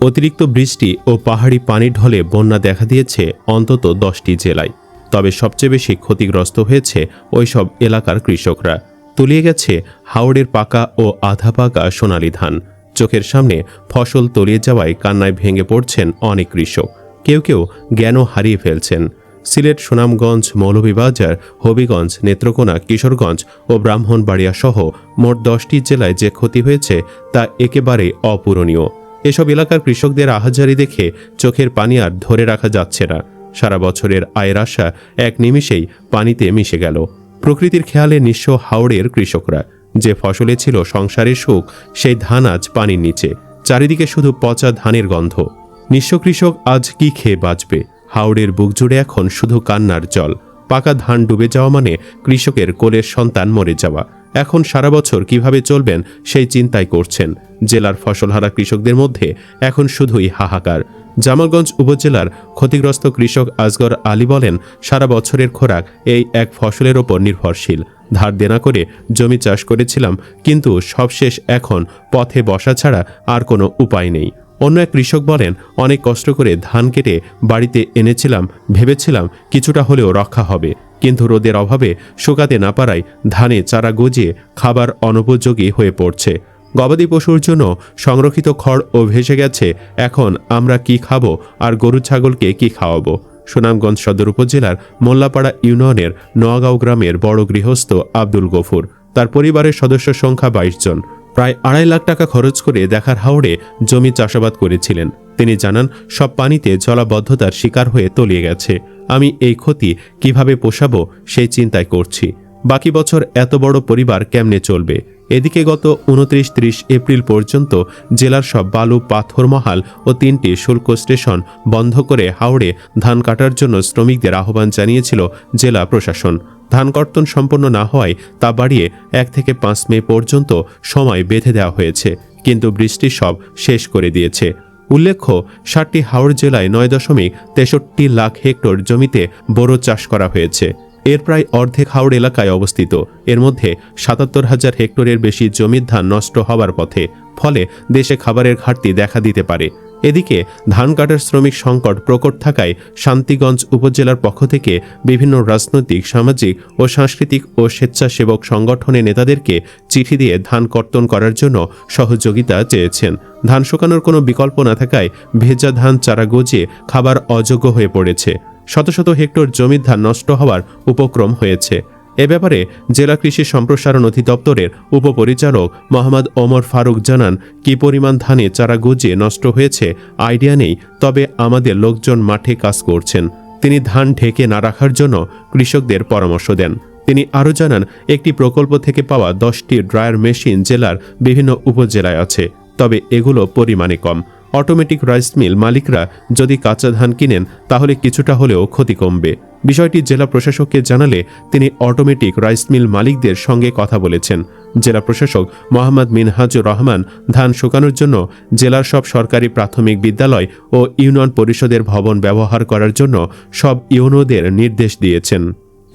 অতিরিক্ত বৃষ্টি ও পাহাড়ি পানির ঢলে বন্যা দেখা দিয়েছে অন্তত 10টি জেলায়। তবে সবচেয়ে বেশি ক্ষতিগ্রস্ত হয়েছে ওইসব এলাকার কৃষকরা। তলিয়ে গেছে হাওড়ের পাকা ও আধা পাকা সোনালী ধান। চোখের সামনে ফসল তলিয়ে যাওয়ায় কান্নায় ভেঙে পড়ছেন অনেক কৃষক। কেউ কেউ জ্ঞানও হারিয়ে ফেলছেন। সিলেট, সুনামগঞ্জ, মৌলভীবাজার, হবিগঞ্জ, নেত্রকোনা, কিশোরগঞ্জ ও ব্রাহ্মণবাড়িয়া সহ মোট 10টি জেলায় যে ক্ষতি হয়েছে তা একেবারেই অপূরণীয়। এসব এলাকার কৃষকদের আহাজারি দেখে চোখের পানি আর ধরে রাখা যাচ্ছে না। সারা বছরের আয়ের আশা এক নিমিষেই পানিতে মিশে গেল। প্রকৃতির খেয়ালে নিঃস্ব হাওড়ের কৃষকরা। যে ফসলে ছিল সংসারের সুখ, সেই ধান আজ পানির নিচে। চারিদিকে শুধু পচা ধানের গন্ধ। নিঃস্ব কৃষক আজ কি খেয়ে বাঁচবে? হাওড়ের বুক জুড়ে এখন শুধু কান্নার জল। পাকা ধান ডুবে যাওয়া মানে কৃষকের কোলের সন্তান মরে যাওয়া। এখন সারা বছর কিভাবে চলবেন সেই চিন্তাই করছেন। জেলার ফসলহারা কৃষকদের মধ্যে এখন শুধুই হাহাকার। জামালগঞ্জ উপজেলার ক্ষতিগ্রস্ত কৃষক আসগর আলী বলেন, সারা বছরের খোরাক এই এক ফসলের ওপর নির্ভরশীল। ধার দেনা করে জমি চাষ করেছিলাম, কিন্তু সবশেষ এখন পথে বসা ছাড়া আর কোনো উপায় নেই। অন্য এক কৃষক বলেন, অনেক কষ্ট করে ধান কেটে বাড়িতে এনেছিলাম, ভেবেছিলাম কিছুটা হলেও রক্ষা হবে, কিন্তু রোদের অভাবে শুকাতে না পারায় ধানে চারা গজিয়ে খাবার অনুপযোগী হয়ে পড়ছে। গবাদি পশুর জন্য সংরক্ষিত খড় ও ভেসে গেছে। এখন আমরা কি খাবো আর গরু ছাগলকে কি খাওয়াবো? সুনামগঞ্জ সদর উপজেলার মোল্লাপাড়া ইউনিয়নের নোয়াগাঁও গ্রামের বড় গৃহস্থ আব্দুল গফুর। তার পরিবারের সদস্য সংখ্যা 22 জন। প্রায় 2.5 লাখ টাকা খরচ করে দেখার হাওড়ে জমি চাষাবাদ করেছিলেন। তিনি জানান, সব পানিতে জলাবদ্ধতার শিকার হয়ে তলিয়ে গেছে। আমি এই ক্ষতি কিভাবে পোষাবো সেই চিন্তায় করছি। বাকি বছর এত বড় পরিবার কেমনে চলবে? এদিকে গত 29-30 এপ্রিল পর্যন্ত জেলার সব বালু, পাথর মহাল ও 3টি শুল্ক স্টেশন বন্ধ করে হাওড়ে ধান কাটার জন্য শ্রমিকদের আহ্বান জানিয়েছিল জেলা প্রশাসন। ধান কর্তন সম্পন্ন না হওয়ায় তা বাড়িয়ে 1 থেকে 5 মে পর্যন্ত সময় বেঁধে দেওয়া হয়েছে, কিন্তু বৃষ্টি সব শেষ করে দিয়েছে। উল্লেখ্য, 7টি হাওড় জেলায় 9.63 লাখ হেক্টর জমিতে বোরো চাষ করা হয়েছে। এর প্রায় অর্ধেক হাওড় এলাকায় অবস্থিত। এর মধ্যে 77,000 হেক্টরের বেশি জমির ধান নষ্ট হওয়ার পথে। ফলে দেশে খাবারের ঘাটতি দেখা দিতে পারে। এদিকে ধান কাটার শ্রমিক সংকট প্রকট থাকায় শান্তিগঞ্জ উপজেলার পক্ষ থেকে বিভিন্ন রাজনৈতিক, সামাজিক ও সাংস্কৃতিক ও স্বেচ্ছাসেবক সংগঠনের নেতাদেরকে চিঠি দিয়ে ধান কর্তন করার জন্য সহযোগিতা চেয়েছেন। ধান শুকানোর কোনো বিকল্প না থাকায় ভেজা ধান চারা গজিয়ে খাবার অযোগ্য হয়ে পড়েছে। শত শত হেক্টর জমির ধান নষ্ট হওয়ার উপক্রম হয়েছে। এ ব্যাপারে জেলা কৃষি সম্প্রসারণ অধিদপ্তরের উপপরিচালক মোহাম্মদ ওমর ফারুক জানান, কি পরিমাণ ধানে চারা গজিয়ে নষ্ট হয়েছে আইডিয়া নেই, তবে আমাদের লোকজন মাঠে কাজ করছেন। তিনি ধান ঢেকে না রাখার জন্য কৃষকদের পরামর্শ দেন। তিনি আরও জানান, একটি প্রকল্প থেকে পাওয়া 10টি ড্রায়ার মেশিন জেলার বিভিন্ন উপজেলায় আছে, তবে এগুলো পরিমাণে কম। অটোমেটিক রাইস মিল মালিকরা যদি কাঁচা ধান কিনেন তাহলে কিছুটা হলেও ক্ষতি কমবে। বিষয়টি জেলা প্রশাসককে জানালে তিনি অটোমেটিক রাইস মিল মালিকদের সঙ্গে কথা বলেছেন। জেলা প্রশাসক মোহাম্মদ মিনহাজুর রহমান ধান শুকানোর জন্য জেলার সব সরকারি প্রাথমিক বিদ্যালয় ও ইউনিয়ন পরিষদের ভবন ব্যবহার করার জন্য সব ইউনোদের নির্দেশ দিয়েছেন।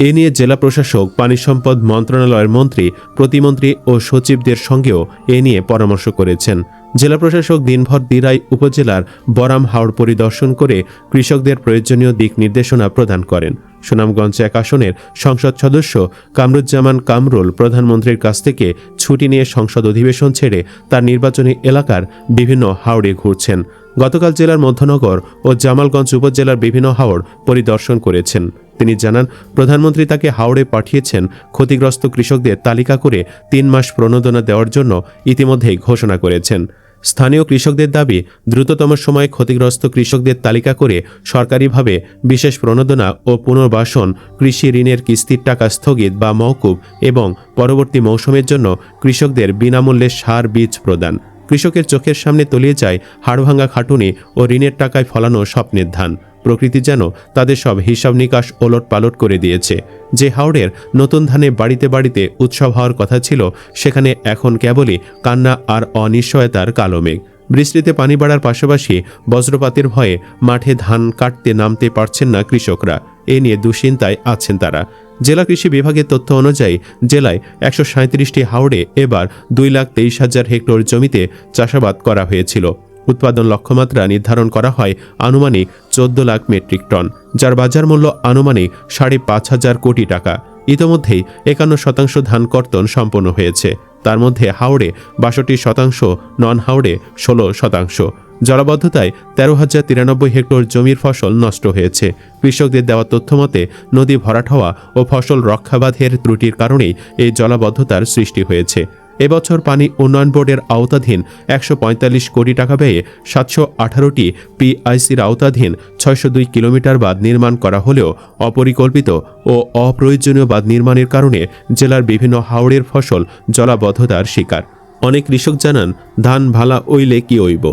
এ নিয়ে জেলা প্রশাসক পানি সম্পদ মন্ত্রণালয়ের মন্ত্রী, প্রতিমন্ত্রী ও সচিবদের সঙ্গেও এ নিয়ে পরামর্শ করেছেন। জেলা প্রশাসক দিনভর দিরাই উপজেলার বরাম হাওড় পরিদর্শন করে কৃষকদের প্রয়োজনীয় দিক নির্দেশনা প্রদান করেন। সুনামগঞ্জ 1 আসনের সংসদ সদস্য কামরুজ্জামান কামরুল প্রধানমন্ত্রীর কাছ থেকে ছুটি নিয়ে সংসদ অধিবেশন ছেড়ে তার নির্বাচনী এলাকার বিভিন্ন হাওড়ে ঘুরছেন। গতকাল জেলার মধ্যনগর ও জামালগঞ্জ উপজেলার বিভিন্ন হাওড় পরিদর্শন করেছেন। তিনি জানান, প্রধানমন্ত্রী তাকে হাওড়ে পাঠিয়েছেন ক্ষতিগ্রস্ত কৃষকদের তালিকা করে 3 মাস প্রণোদনা দেওয়ার জন্য ইতিমধ্যেই ঘোষণা করেছেন। স্থানীয় কৃষকদের দাবি, দ্রুততম সময়ে ক্ষতিগ্রস্ত কৃষকদের তালিকা করে সরকারিভাবে বিশেষ প্রণোদনা ও পুনর্বাসন, কৃষি ঋণের কিস্তির টাকা স্থগিত বা মওকুফ এবং পরবর্তী মৌসুমের জন্য কৃষকদের বিনামূল্যে সার বীজ প্রদান। কৃষকের চোখের সামনে তলিয়ে যায় হাড়ভাঙা খাটুনি ও ঋণের টাকায় ফলানো স্বপ্নের ধান। প্রকৃতি যেন তাদের সব হিসাব নিকাশ ওলট পালট করে দিয়েছে। যে হাওড়ের নতুন ধানে বাড়িতে বাড়িতে উৎসব হওয়ার কথা ছিল, সেখানে এখন কেবলই কান্না আর অনিশ্চয়তার কালো মেঘ। বৃষ্টিতে পানি বাড়ার পাশাপাশি বজ্রপাতের ভয়ে মাঠে ধান কাটতে নামতে পারছেন না কৃষকরা। এ নিয়ে দুশ্চিন্তায় আছেন তারা। জেলা কৃষি বিভাগের তথ্য অনুযায়ী জেলায় 137টি হাওড়ে এবার 2,23,000 হেক্টর জমিতে চাষাবাদ করা হয়েছিল। উৎপাদন লক্ষ্যমাত্রা নির্ধারণ করা হয় আনুমানিক 14 লাখ মেট্রিক টন, যার বাজার মূল্য আনুমানিক 5,500 কোটি টাকা। ইতোমধ্যেই 51% ধান কর্তন সম্পন্ন হয়েছে। তার মধ্যে হাওড়ে 62%, নন হাওড়ে 16%। জলাবদ্ধতায় 13,093 হেক্টর জমির ফসল নষ্ট হয়েছে। কৃষকদের দেওয়া তথ্য মতে নদী ভরাট হওয়া ও ফসল রক্ষাবাঁধের ত্রুটির কারণেই এই জলাবদ্ধতার সৃষ্টি হয়েছে। এবছর পানি উন্নয়ন বোর্ডের আওতাধীন 145 কোটি টাকা ব্যয়ে 718টি পিআইসির আওতাধীন 602 কিলোমিটার বাঁধ নির্মাণ করা হলেও অপরিকল্পিত ও অপ্রয়োজনীয় বাঁধ নির্মাণের কারণে জেলার বিভিন্ন হাওড়ের ফসল জলাবদ্ধতার শিকার। অনেক কৃষক জানান, ধান ভালা ওইলে কি হইব,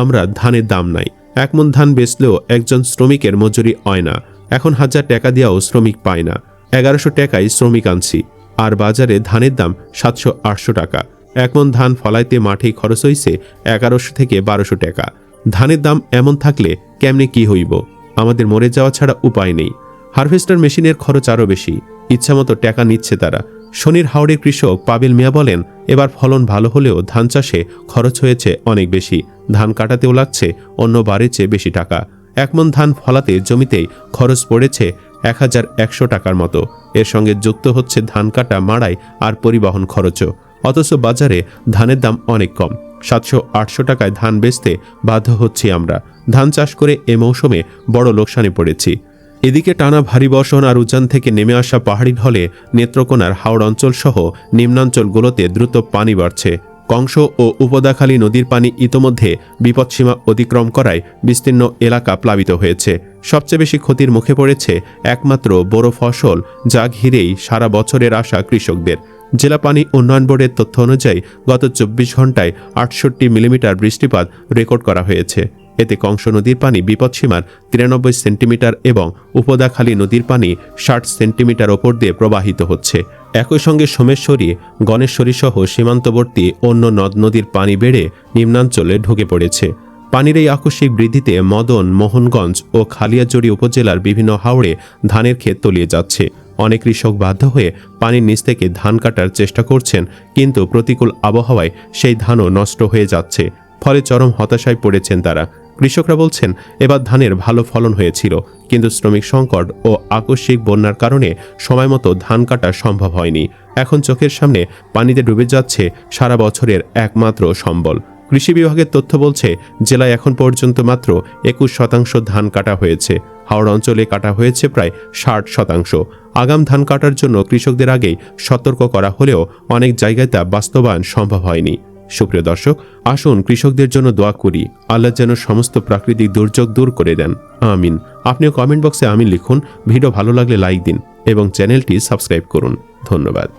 আমরা ধানের দাম নাই, এক মণ ধান বেচলেও একজন শ্রমিকের মজুরি হয় না, এখন 1000 টাকা দিয়েও শ্রমিক পায় না, 1100 টাকায় শ্রমিক আনছি, আর বাজারে ধানের দাম 700-800 টাকা। এক মণ ধান ফলাইতে মাঠেই খরচ হইছে 1100 থেকে 1200 টাকা। ধানের দাম এমন থাকলে কেমনে কি হইব, আমাদের মরে যাওয়া ছাড়া উপায় নেই। হারভেস্টার মেশিনের খরচ আরও বেশি, ইচ্ছামতো টাকা নিচ্ছে তারা। শনির হাওড়ের কৃষক পাবেল মিয়া বলেন, এবার ফলন ভালো হলেও ধান চাষে খরচ হয়েছে অনেক বেশি, ধান কাটাতেও লাগছে অন্য বারের চেয়ে বেশি টাকা। এক মণ ধান ফলাতে জমিতেই খরচ পড়েছে 1100 টাকার মতো। এর সঙ্গে যুক্ত হচ্ছে ধান কাটা, মাড়াই আর পরিবহন খরচও। অথচ বাজারে ধানের দাম অনেক কম, 700-800 টাকায় ধান বেচতে বাধ্য হচ্ছি আমরা। ধান চাষ করে এ মৌসুমে বড় লোকসানে পড়েছি। এদিকে টানা ভারী বর্ষণ আর উজান থেকে নেমে আসা পাহাড়ি ঢলে নেত্রকোনার হাওড় অঞ্চল সহ নিম্নাঞ্চলগুলোতে দ্রুত পানি বাড়ছে। কংস ও উপদাখালী নদীর পানি ইতোমধ্যে বিপদসীমা অতিক্রম করায় বিস্তীর্ণ এলাকা প্লাবিত হয়েছে। সবচেয়ে বেশি ক্ষতির মুখে পড়েছে একমাত্র বড় ফসল, যা ঘিরেই সারা বছরের আশা কৃষকদের। জেলা পানি উন্নয়ন বোর্ডের তথ্য অনুযায়ী গত 24 ঘন্টায় 68 মিলিমিটার বৃষ্টিপাত রেকর্ড করা হয়েছে। এতে কংস নদীর পানি বিপদসীমার 93 সেন্টিমিটার এবং উপদাখালী নদীর পানি 60 সেন্টিমিটার ওপর দিয়ে প্রবাহিত হচ্ছে। একই সঙ্গে সোমেশ্বরী, গণেশ্বরী সহ সীমান্তবর্তী অন্য নদ নদীর পানি বেড়ে নিম্নাঞ্চলে ঢুকে পড়েছে। পানির এই আকস্মিক বৃদ্ধিতে মদন, মোহনগঞ্জ ও খালিয়াজড়ি উপজেলার বিভিন্ন হাওড়ে ধানের ক্ষেত তলিয়ে যাচ্ছে। অনেক কৃষক বাধ্য হয়ে পানির নিচ থেকে ধান কাটার চেষ্টা করছেন, কিন্তু প্রতিকূল আবহাওয়ায় সেই ধানও নষ্ট হয়ে যাচ্ছে। ফলে চরম হতাশায় পড়েছেন তারা। কৃষকরা বলছেন, এবার ধানের ভালো ফলন হয়েছিল, কিন্তু শ্রমিক সংকট ও আকস্মিক বন্যার কারণে সময়মতো ধান কাটা সম্ভব হয়নি। এখন চোখের সামনে পানিতে ডুবে যাচ্ছে সারা বছরের একমাত্র সম্বল। কৃষি বিভাগের তথ্য বলছে, জেলায় এখন পর্যন্ত মাত্র 21% ধান কাটা হয়েছে। হাওড় অঞ্চলে কাটা হয়েছে প্রায় 60%। আগাম ধান কাটার জন্য কৃষকদের আগেই সতর্ক করা হলেও অনেক জায়গায় তা বাস্তবায়ন সম্ভব হয়নি। সুপ্রিয় দর্শক, আসুন কৃষকদের জন্য দোয়া করি, আল্লাহ যেন সমস্ত প্রাকৃতিক দুর্যোগ দূর করে দেন, আমিন। আপনিও কমেন্ট বক্সে আমিন লিখুন। ভিডিও ভালো লাগলে লাইক দিন এবং চ্যানেলটি সাবস্ক্রাইব করুন। ধন্যবাদ।